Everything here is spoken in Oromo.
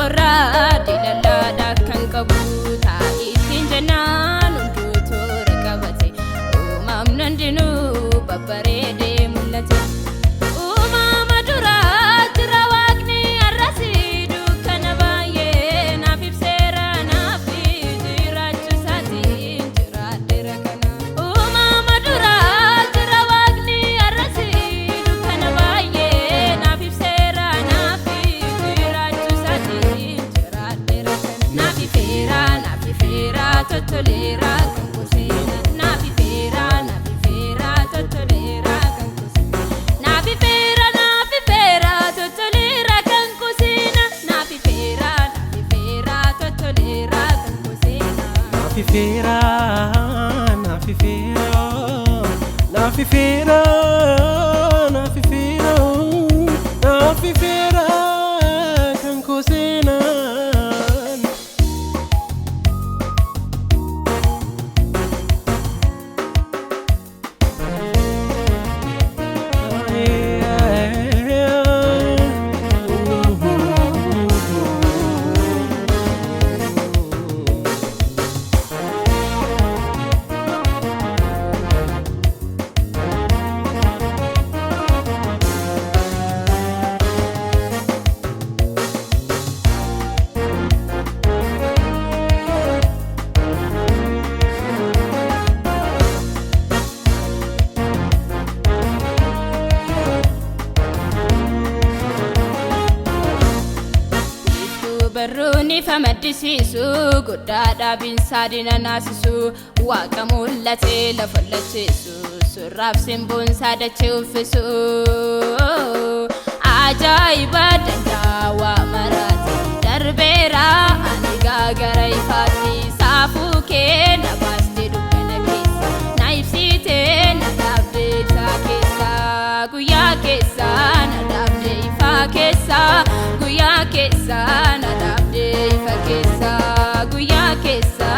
Ora dilala kan kabuta itin janan undutu rakabate umam nandinu babarede mulate umam adura tirawakni arasidu kanabaye nafipsera nafijirachu satin jiradera kana umam adura tirawakni arasidu kanabaye nafipsera nafijirachu satin jiradera kana nafifera totolera kankosena nafifera totolera kankosena nafifera totolera kankosena nafifera totolera kankosena nafifera kankosena Baruni famadisisu gudada bin sadina nasisu waqamullate lafallachisu suraf simbun sadache ufisu ajaiba dandawa marati darbera aniga garaifati safuke nabaste dukana kesa naifsite nadabde takesa guya kesa nadabde ifa kesa guya kesa nadabde ifa kesa guya kesa